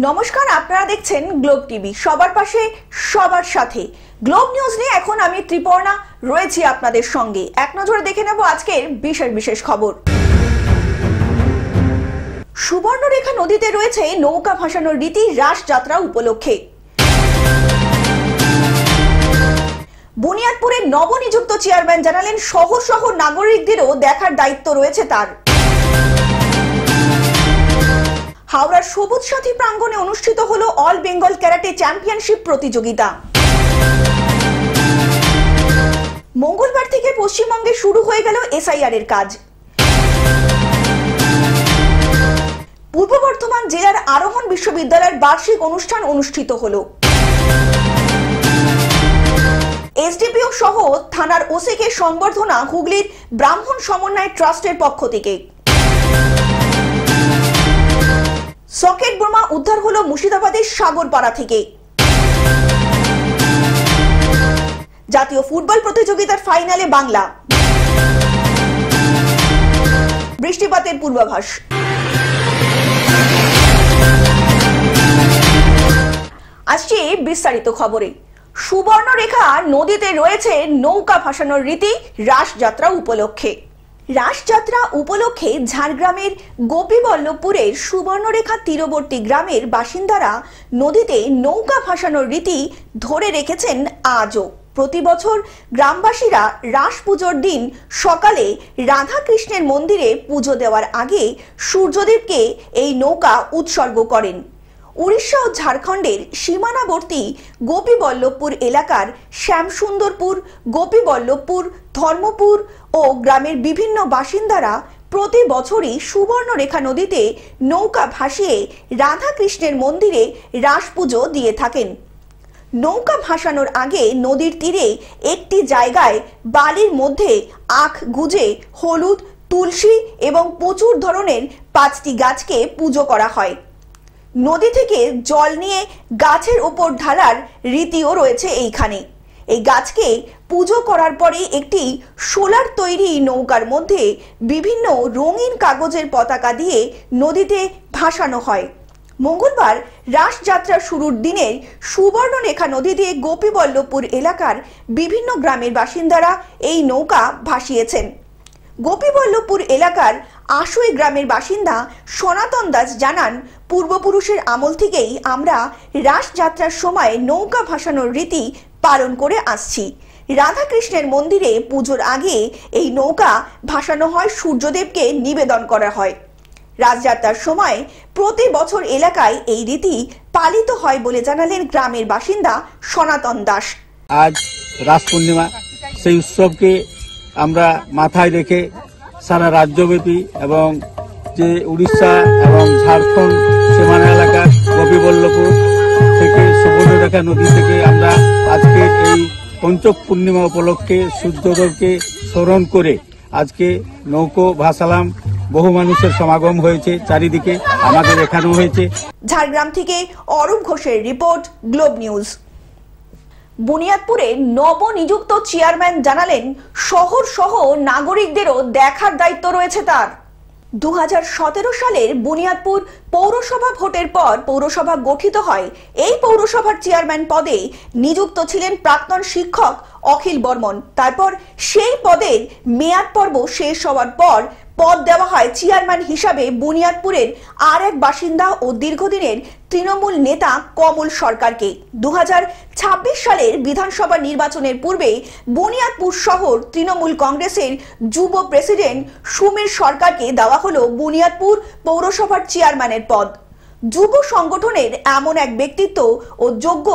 নমস্কার, আপনারা দেখছেন গ্লোব টিভি। সবার পাশে সবার সাথে গ্লোব নিউজ নিয়ে এখন আমি ত্রিপর্ণা রয়েছি আপনাদের সঙ্গে। এক নজরে দেখে নেব আজকের বিশেষ বিশেষ খবর। সুবর্ণরেখা নদীতে রয়েছে নৌকা ভাসানোর রীতি রাস যাত্রা উপলক্ষে। বুনিয়াদপুরের নবনিযুক্ত চেয়ারম্যান জানালেন শহর শহর নাগরিকদেরও দেখার দায়িত্ব রয়েছে তার। হাওড়ার সবুজ সাথী প্রাঙ্গণে অনুষ্ঠিত হলো অল বেঙ্গল ক্যারাটে চ্যাম্পিয়নশিপ প্রতিযোগিতা। মঙ্গলবার থেকে পশ্চিমবঙ্গে শুরু হয়ে গেল এসআইআর এর কাজ। পূর্ব বর্ধমান জেলার আরোহণ বিশ্ববিদ্যালয়ের বার্ষিক অনুষ্ঠান অনুষ্ঠিত হলো। এসডিপিও সহ থানার ওসিকে সংবর্ধনা হুগলির ব্রাহ্মণ সমন্বয় ট্রাস্টের পক্ষ থেকে। সকেট বোমা উদ্ধার হলো মুর্শিদাবাদের সাগরপাড়া থেকে। জাতীয় ফুটবল প্রতিযোগিতার ফাইনালে বাংলা। বৃষ্টিপাতের পূর্বাভাস। আসছে বিস্তারিত খবরে। সুবর্ণরেখা নদীতে রয়েছে নৌকা ভাসানোর রীতি রাস যাত্রা উপলক্ষে। রাস যাত্রা উপলক্ষে ঝাড়গ্রামের গোপীবল্লভপুরের সুবর্ণরেখা তীরবর্তী গ্রামের বাসিন্দারা নদীতে নৌকা ভাসানোর রীতি ধরে রেখেছেন আজও। প্রতি বছর গ্রামবাসীরা রাস পুজোর দিন সকালে রাধাকৃষ্ণের মন্দিরে পুজো দেওয়ার আগে সূর্যদেবকে এই নৌকা উৎসর্গ করেন। উড়িষ্যা ও ঝাড়খণ্ডের সীমানাবর্তী গোপীবল্লভপুর এলাকার শ্যামসুন্দরপুর, গোপীবল্লভপুর, ধর্মপুর ও গ্রামের বিভিন্ন বাসিন্দারা প্রতি বছরই সুবর্ণরেখা নদীতে নৌকা ভাসিয়ে রাধাকৃষ্ণের মন্দিরে রাস পুজো দিয়ে থাকেন। নৌকা ভাসানোর আগে নদীর তীরে একটি জায়গায় বালির মধ্যে আখ গুজে হলুদ, তুলসী এবং প্রচুর ধরনের 5টি গাছকে পুজো করা হয়। নদী থেকে জল নিয়ে গাছের উপর ঢালার রীতিও রয়েছে এইখানে। এই গাছকে পুজো করার পরে একটি সোলার তৈরি নৌকার মধ্যে বিভিন্ন রঙিন কাগজের পতাকা দিয়ে নদীতে ভাসানো হয়। মঙ্গলবার রাস যাত্রা শুরুর দিনে সুবর্ণরেখা নদীতে গোপীবল্লভপুর এলাকার বিভিন্ন গ্রামের বাসিন্দারা এই নৌকা ভাসিয়েছেন। গোপীবল্লভপুর এলাকার আশুই গ্রামের বাসিন্দা সনাতন দাস জানান, পূর্বপুরুষের আমল থেকেই আমরা রাস যাত্রার সময় নৌকা ভাসানোর রীতি পালন করে আসছি। রাধাকৃষ্ণের মন্দিরে পুজোর আগে এই নৌকা ভাসানো হয়, সূর্যদেবকে নিবেদন করা হয়। রাসযাত্রার সময় প্রতি বছর এলাকায় এই রীতি পালিত হয় বলে জানালেন গ্রামের বাসিন্দা সনাতন দাস। আজ রাস পূর্ণিমা, সেই উৎসবকে আমরা মাথায় রেখে সারা রাজ্যব্যাপী এবং যে উড়িষ্যা এবং ঝাড়খণ্ড সীমানা এলাকার গোপীবল্লভপুর থেকে সুবর্ণরেখা নদী থেকে আমরা আজকে এই পঞ্চক পূর্ণিমা উপলক্ষে সূর্যদেবকে স্মরণ করে আজকে নৌকো ভাসালাম। বহু মানুষের সমাগম হয়েছে, চারিদিকে আমাদের এখানেও হয়েছে। ঝাড়গ্রাম থেকে অরূপ ঘোষের রিপোর্ট, গ্লোব নিউজ। বুনিয়াদপুরে নবনিযুক্ত চেয়ারম্যান জানালেন শহর সহ নাগরিকদেরও দেখার দায়িত্ব রয়েছে তার। 2017 সালের বুনিয়াদপুর পৌরসভা ভোটের পর পৌরসভা গঠিত হয়। এই পৌরসভার চেয়ারম্যান পদে নিযুক্ত ছিলেন প্রাক্তন শিক্ষক অখিল বর্মন। তারপর সেই পদের মেয়াদ পর্ব শেষ হওয়ার পর পদ দেওয়া হয় চেয়ারম্যান হিসাবে বুনিয়াদপুরের আর এক বাসিন্দা ও দীর্ঘদিনের তৃণমূল নেতা কমল সরকারকে। 2026 সালের বিধানসভা নির্বাচনের পূর্বে বুনিয়াদপুর শহর তৃণমূল কংগ্রেসের যুব প্রেসিডেন্ট সুমীর সরকারকে দেওয়া হলো বুনিয়াদপুর পৌরসভার চেয়ারম্যানের পদ। যুব সংগঠনের এমন এক ব্যক্তিত্ব ও যোগ্য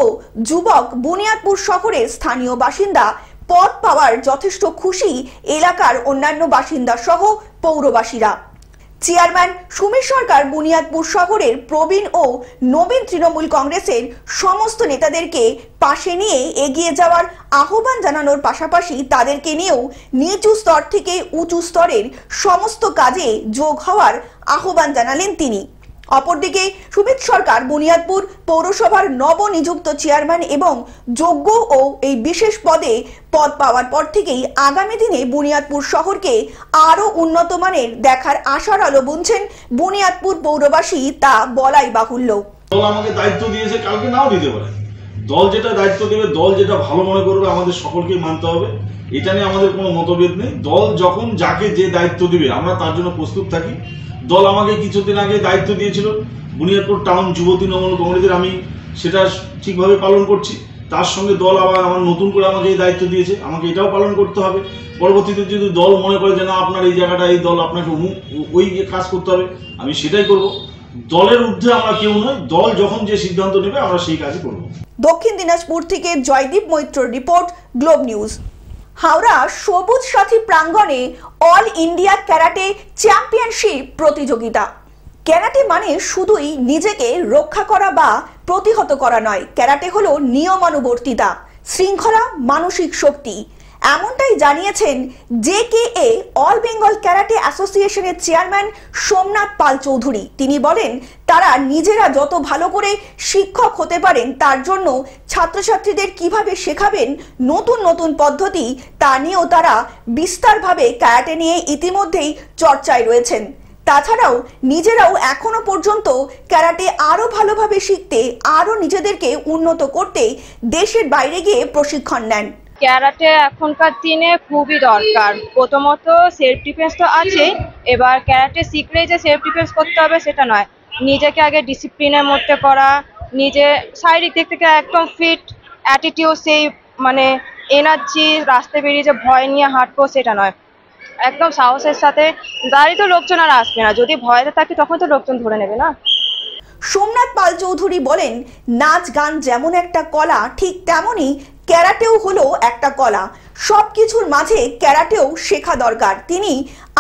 যুবক বুনিয়াদপুর শহরের স্থানীয় বাসিন্দা। পদ পাওয়ার যথেষ্ট খুশি এলাকার অন্যান্য বাসিন্দা সহ পৌরবাসীরা। চেয়ারম্যান সুমীর সরকার বুনিয়াদপুর শহরের প্রবীণ ও নবীন তৃণমূল কংগ্রেসের সমস্ত নেতাদেরকে পাশে নিয়ে এগিয়ে যাওয়ার আহ্বান জানানোর পাশাপাশি তাদেরকে নিয়েও নিচু স্তর থেকে উঁচু স্তরের সমস্ত কাজে যোগ হওয়ার আহ্বান জানালেন তিনি। অপরদিকে সুমিত সরকার বুনিয়াদপুর পৌরসভার নবনিযুক্ত চেয়ারম্যান এবং যোগ্য ও এই বিশেষ পদে পদ পাওয়ার পর থেকেই আগামী দিনে বুনিয়াদপুর শহরকে আরো উন্নত মানের দেখার আশার আলো বুনছেন বুনিয়াদপুর পৌরবাসী, তা বলাই বাহুল্য। দল আমাকে দায়িত্ব দিয়েছে, কালকে নাও দিতে পারে। দল যেটা দায়িত্ব দেবে, দল যেটা ভালো মনে করবে, আমাদের সকলকেই মানতে হবে। এটা নিয়ে আমাদের কোনো মতভেদ নেই। দল যখন যাকে যে দায়িত্ব দিবে আমরা তার জন্য প্রস্তুত থাকি। দল আমাকে কিছুদিন আগে দায়িত্ব দিয়েছিল বুনিয়াদপুর টাউন যুব তৃণমূল কংগ্রেসের, আমি সেটা ঠিকভাবে পালন করছি। তার সঙ্গে দল আবার আমার নতুন করে আমাকে এই দায়িত্ব দিয়েছে, আমাকে এটাও পালন করতে হবে। পরবর্তীতে যদি দল মনে করে যে না আপনার এই জায়গাটা, এই দল আপনাকে ওই কাজ করতে হবে, আমি সেটাই করব। দলের ঊর্ধ্বে আমরা কেউ নয়, দল যখন যে সিদ্ধান্ত নেবে আমরা সেই কাজই করব। দক্ষিণ দিনাজপুর থেকে জয়দীপ মৈত্রর রিপোর্ট, গ্লোব নিউজ। হাওড়া সবুজ সাথী প্রাঙ্গণে অল ইন্ডিয়া ক্যারাটে চ্যাম্পিয়নশিপ প্রতিযোগিতা। ক্যারাটে মানে শুধুই নিজেকে রক্ষা করা বা প্রতিহত করা নয়, ক্যারাটে হলো নিয়মানুবর্তিতা, শৃঙ্খলা, মানসিক শক্তি। এমনটাই জানিয়েছেন JKA অল বেঙ্গল ক্যারাটে অ্যাসোসিয়েশনের চেয়ারম্যান সোমনাথ পাল চৌধুরী। তিনি বলেন তারা নিজেরা যত ভালো করে শিক্ষক হতে পারেন তার জন্য ছাত্রছাত্রীদের কিভাবে শেখাবেন নতুন নতুন পদ্ধতি, তা নিয়েও তারা বিস্তারভাবে ক্যারাটে নিয়ে ইতিমধ্যেই চর্চায় রয়েছেন। তাছাড়াও নিজেরাও এখনো পর্যন্ত ক্যারাটে আরো ভালোভাবে শিখতে, আরো নিজেদেরকে উন্নত করতে দেশের বাইরে গিয়ে প্রশিক্ষণ নেন। ক্যারাটে এখনকার দিনে খুবই দরকার। প্রথমত সেলফ ডিফেন্স তো আছে, এবার ক্যারাটে শিখলেই যে সেলফ ডিফেন্স করতে হবে সেটা নয়, নিজেকে আগে ডিসিপ্লিনের মধ্যে করা, নিজে শারীরিক দিক থেকে একদম ফিট, অ্যাটিটিউড, সেই মানে এনার্জি, রাস্তায় বেরিয়ে যে ভয় নিয়ে হাঁটবো সেটা নয়, একদম সাহসের সাথে। গাড়ি তো লোকজন আর আসবে না, যদি ভয়তে থাকি তখন তো লোকজন ধরে নেবে না। সোমনাথ পাল চৌধুরী বলেন নাচ গান যেমন একটা কলা, ঠিক তেমনই ক্যারাটেও হলো একটা কলা। সবকিছুর মাঝে ক্যারাটেও শেখা দরকার। তিনি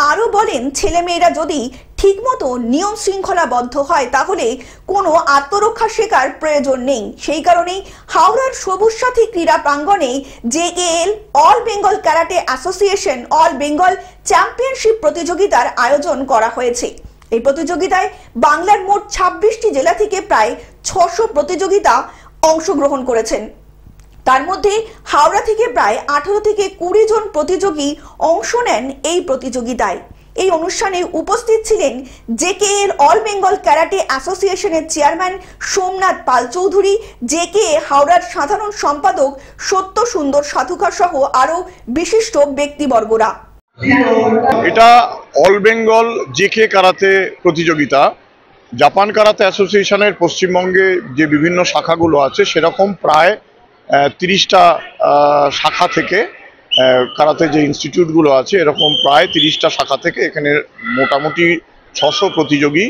আরো বলেন ছেলেমেয়েরা যদি ঠিকমতো নিয়ম শৃঙ্খলাবদ্ধ হয় তাহলে কোনো আত্মরক্ষা শেখার প্রয়োজন নেই। সেই কারণেই হাওড়ার সবুজ সাথী ক্রীড়া প্রাঙ্গণে JKL all Bengal karate association all Bengal championship প্রতিযোগিতার আয়োজন করা হয়েছে। এই প্রতিযোগিতায় বাংলার মোট 26টি জেলা থেকে প্রায় 600 প্রতিযোগিতা অংশগ্রহণ করেছেন। তার মধ্যে হাওড়া থেকে প্রায় 18 থেকে 20 জন প্রতিযোগী অংশ নেন এই প্রতিযোগিতায়। এই অনুষ্ঠানে উপস্থিত ছিলেন JKL অল বেঙ্গল ক্যারাটে অ্যাসোসিয়েশনের চেয়ারম্যান সোমনাথ পাল চৌধুরী, JKA হাওড়ার সাধারণ সম্পাদক সত্য সুন্দর সাধুকা সহ আরো বিশিষ্ট ব্যক্তিবর্গরা। এটা অল বেঙ্গল JK কারাতে প্রতিযোগিতা। জাপান কারাতে অ্যাসোসিয়েশনের পশ্চিমবঙ্গে যে বিভিন্ন শাখাগুলো আছে সেরকম প্রায় 30টা শাখা থেকে, কারাতে যে ইনস্টিটিউটগুলো আছে এরকম প্রায় 30টা শাখা থেকে এখানে মোটামুটি 600 প্রতিযোগী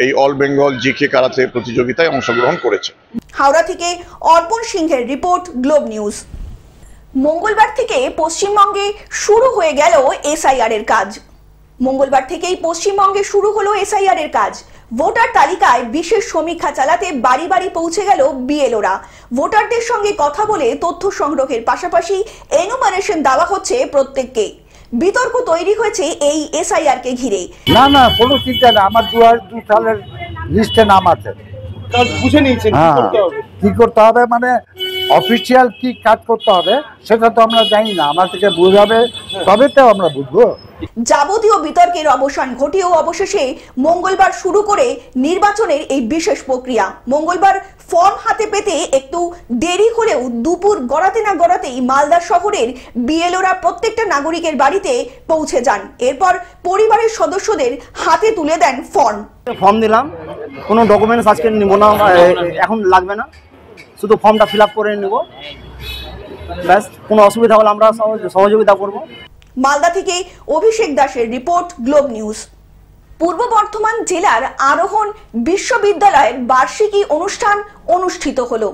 এই অল বেঙ্গল JK কারাতে প্রতিযোগিতায় অংশগ্রহণ করেছে। হাওড়া থেকে অর্পণ সিংহের রিপোর্ট, গ্লোব নিউজ। মঙ্গলবার থেকে পশ্চিমবঙ্গে শুরু হয়ে গেল SIR এর কাজ। মঙ্গলবার থেকেই পশ্চিমবঙ্গে শুরু হলো SIR এর কাজ। ভোটার তালিকায় বিশেষ সমীক্ষা চালাতে বাড়ি বাড়ি পৌঁছে গেল BLOরা। ভোটারদের সঙ্গে কথা বলে তথ্য সংগ্রহের পাশাপাশি এনুমারেশন দেওয়া হচ্ছে প্রত্যেককে। বিতর্ক তৈরি হয়েছে এই SIR কে ঘিরে। না কোনো চিন্তা না, আমার 2002 সালের লিস্টে নাম আছে। বুঝে নিয়েছেন কি করতে হবে, মানে অফিসিয়াল কি কাজ করতে হবে সেটা তো আমরা জানি না, আমার থেকে বোঝাবে তবে তো আমরা বুঝবো। যাবতীয় বিতর্কের অবসান ঘটিয়েও অবশেষে মঙ্গলবার শুরু করে নির্বাচনের এই বিশেষ প্রক্রিয়া। মঙ্গলবার ফর্ম হাতে পেতে একটু দেরি হলেও দুপুর গড়াতে না গড়াতেই মালদা শহরের BLOরা প্রত্যেকটা নাগরিকের বাড়িতে পৌঁছে যান। এরপর পরিবারের সদস্যদের হাতে তুলে দেন ফর্ম দিলাম, কোনো ডকুমেন্টস আজকে নিব না, এখন লাগবে না, শুধু ফর্মটা ফিল আপ করে নেব, ব্যাস। কোনো অসুবিধা হলে আমরা সহযোগিতা করব। মালদা থেকে অভিষেক দাসের রিপোর্ট, গ্লোব নিউজ। পূর্ব বর্ধমান জেলার আরোহণ বিশ্ববিদ্যালয়ের বার্ষিকী অনুষ্ঠান অনুষ্ঠিত হলো।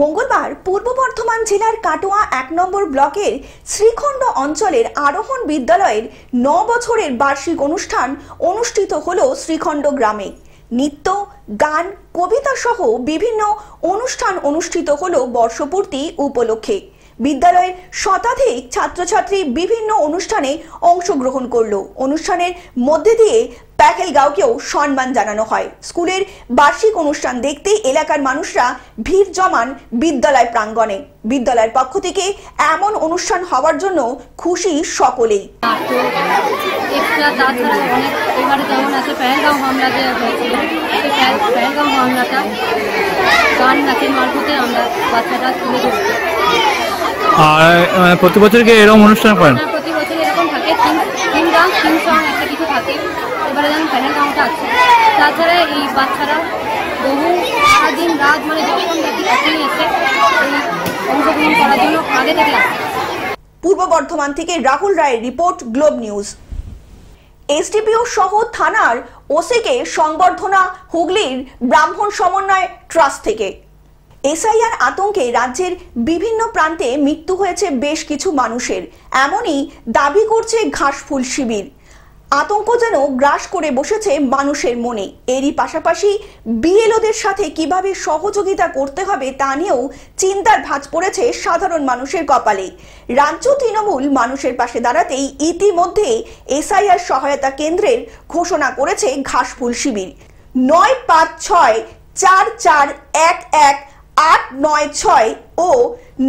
মঙ্গলবার পূর্ব বর্ধমান জেলার কাটোয়া 1 নম্বর ব্লকের শ্রীখণ্ড অঞ্চলের আরোহণ বিদ্যালয়ের 9 বছরের বার্ষিক অনুষ্ঠান অনুষ্ঠিত হলো শ্রীখণ্ড গ্রামে। নৃত্য, গান, কবিতা সহ বিভিন্ন অনুষ্ঠান অনুষ্ঠিত হলো বর্ষপূর্তি উপলক্ষে। বিদ্যালয়ের শতাধিক ছাত্রছাত্রী বিভিন্ন অনুষ্ঠানে অংশগ্রহণ করলো। অনুষ্ঠানের মধ্যে দিয়ে প্যাকেলগাঁওকেও সম্মান জানানো হয়। স্কুলের বার্ষিক অনুষ্ঠান দেখতে এলাকার মানুষরা ভিড় জমান বিদ্যালয় প্রাঙ্গণে। বিদ্যালয়ের পক্ষ থেকে এমন অনুষ্ঠান হওয়ার জন্য খুশি সকলেই। আর প্রতি বছর কি এরকম অনুষ্ঠান করেন? প্রতি বছর এরকম থাকে, থিম গান, থিম সং একটা কিছু থাকে। এবারে যেমন প্যানেল গানটা আছে। তাছাড়া এই বাচ্চারা বহু সারাদিন রাত মানে যখন দেখি তখনই এসে অংশগ্রহণ করার জন্য আগে থেকে আসে। পূর্ব বর্ধমান থেকে রাহুল রায়ের রিপোর্ট, গ্লোব নিউজ। এসডিপিও সহ থানার ওসিকে সংবর্ধনা হুগলির ব্রাহ্মণ সমন্বয় ট্রাস্ট থেকে। এসআইআর আতঙ্কে রাজ্যের বিভিন্ন প্রান্তে মৃত্যু হয়েছে বেশ কিছু মানুষের, এমনই দাবি করছে ঘাসফুল শিবির। আতঙ্ক যেন গ্রাস করে বসেছে মানুষের মনে। এরই পাশাপাশি বিএলওদের সাথে কিভাবে সহযোগিতা করতে হবে তা নিয়েও চিন্তার ভাঁজ পড়েছে সাধারণ মানুষের কপালে। রাজ্য তৃণমূল মানুষের পাশে দাঁড়াতেই ইতিমধ্যে এসআইআর সহায়তা কেন্দ্রের ঘোষণা করেছে ঘাসফুল শিবির। 954441189 ও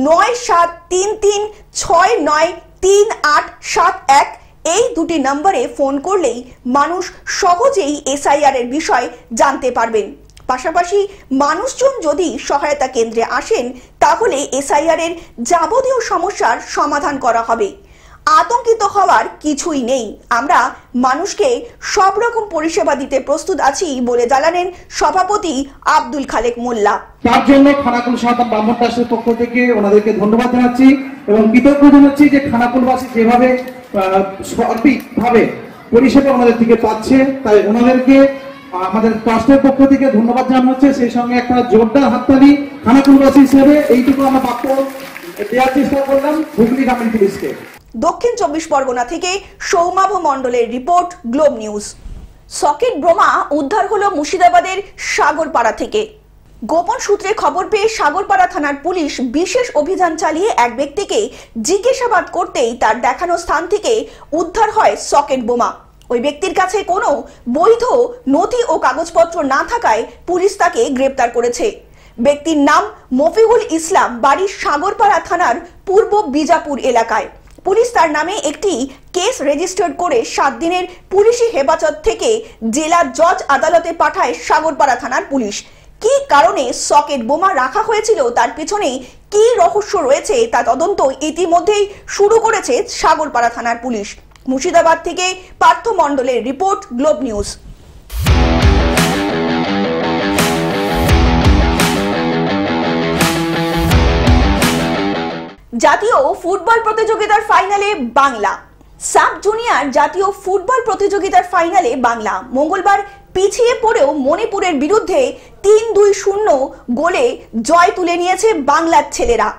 9733693871 এই দুটি নম্বরে ফোন করলেই মানুষ সহজেই এসআইআর এর বিষয় জানতে পারবেন। পাশাপাশি মানুষজন যদি সহায়তা কেন্দ্রে আসেন তাহলে এসআইআর এর যাবতীয় সমস্যার সমাধান করা হবে। আতঙ্কিত হওয়ার কিছুই নেই, আমরা মানুষকে সব রকম পরিষেবা দিতে প্রস্তুত আছি বলে জানালেন সভাপতি আব্দুল খালেক মোল্লা। তার জন্য খানাকুল সাঁওতাল ব্রাহ্মণ ট্রাস্টের পক্ষ থেকে ওনাদেরকে ধন্যবাদ জানাচ্ছি এবং কৃতজ্ঞ জানাচ্ছি যে খানাকুলবাসী যেভাবে সঠিকভাবে পরিষেবা ওনাদের থেকে পাচ্ছে, তাই ওনাদেরকে আমাদের ট্রাস্টের পক্ষ থেকে ধন্যবাদ জানানো হচ্ছে। সেই সঙ্গে একটা জোরদার হাততালি খানাকুলবাসী হিসেবে এইটুকু আমরা বাক্য দেওয়ার চেষ্টা করলাম হুগলি গ্রামীণ পুলিশকে। দক্ষিণ 24 পরগনা থেকে সৌমাভ মণ্ডলের রিপোর্ট, গ্লোব নিউজ। সকেট বোমা উদ্ধার হলো মুর্শিদাবাদের সাগরপাড়া থেকে। গোপন সূত্রে খবর পেয়ে সাগরপাড়া থানার পুলিশ বিশেষ অভিযান চালিয়ে এক ব্যক্তিকে জিজ্ঞাসাবাদ করতেই তার দেখানো স্থান থেকে উদ্ধার হয় সকেট বোমা। ওই ব্যক্তির কাছে কোনো বৈধ নথি ও কাগজপত্র না থাকায় পুলিশ তাকে গ্রেপ্তার করেছে। ব্যক্তির নাম মফিউল ইসলাম, বাড়ি সাগরপাড়া থানার পূর্ব বিজাপুর এলাকায়। পুলিশ তার নামে একটি কেস রেজিস্টার করে 7 দিনের পুলিশি হেফাজত থেকে জেলা জজ আদালতে পাঠায় সাগরপাড়া থানার পুলিশ। কি কারণে সকেট বোমা রাখা হয়েছিল, তার পিছনে কি রহস্য রয়েছে তা তদন্ত ইতিমধ্যেই শুরু করেছে সাগরপাড়া থানার পুলিশ। মুর্শিদাবাদ থেকে পার্থ মণ্ডলের রিপোর্ট, গ্লোব নিউজ। জাতীয় ফুটবল প্রতিযোগিতার ফাইনালে বাংলা। সাব জুনিয়র জাতীয় ফুটবল প্রতিযোগিতার ফাইনালে বাংলা মঙ্গলবার পিছিয়ে পড়েও মণিপুরের বিরুদ্ধে 3-2-0 গোলে জয় তুলে নিয়েছে বাংলার ছেলেরা।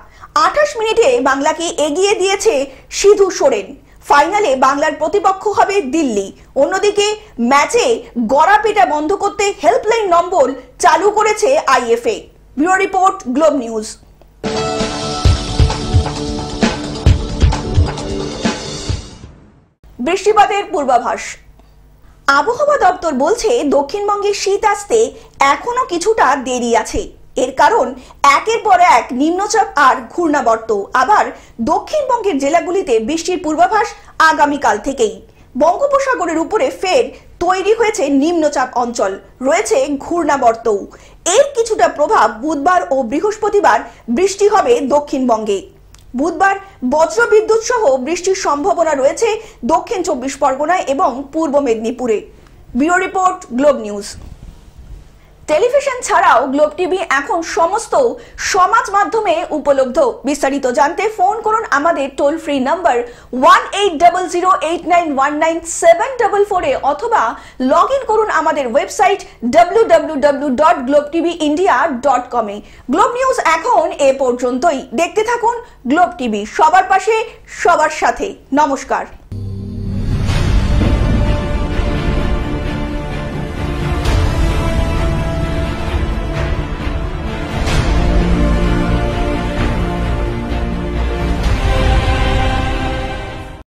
28 মিনিটে বাংলাকে এগিয়ে দিয়েছে সিধু সোরেন। ফাইনালে বাংলার প্রতিপক্ষ হবে দিল্লি। অন্যদিকে ম্যাচে গড়াপেটা বন্ধ করতে হেল্পলাইন নম্বর চালু করেছে IFA. Bureau report, Globe news. বৃষ্টিপাতের পূর্বাভাস। আবহাওয়া দপ্তর বলছে দক্ষিণবঙ্গে শীত আসতে এখনো কিছুটা দেরি আছে। এর কারণ একের পর এক নিম্নচাপ আর ঘূর্ণাবর্ত। আবার দক্ষিণবঙ্গের জেলাগুলিতে বৃষ্টির পূর্বাভাস আগামীকাল থেকেই। বঙ্গোপসাগরের উপরে ফের তৈরি হয়েছে নিম্নচাপ অঞ্চল, রয়েছে ঘূর্ণাবর্তও। এর কিছুটা প্রভাব বুধবার ও বৃহস্পতিবার বৃষ্টি হবে দক্ষিণবঙ্গে। বুধবার বজ্রবিদ্যুৎ সহ বৃষ্টির সম্ভাবনা রয়েছে দক্ষিণ 24 পরগনায় এবং পূর্ব মেদিনীপুরে। Bureau report, Globe news. Television ছাড়াও গ্লোব টিভি এখন সমস্ত সমাজ মাধ্যমে উপলব্ধ। বিস্তারিত জানতে ফোন করুন আমাদের টোল ফ্রি নাম্বার 1800891974 এ অথবা লগ ইন করুন আমাদের ওয়েবসাইট www.globetvindia.com এ। গ্লোব নিউজ এখন এ পর্যন্তই। দেখতে থাকুন গ্লোব টিভি, সবার পাশে সবার সাথে। নমস্কার।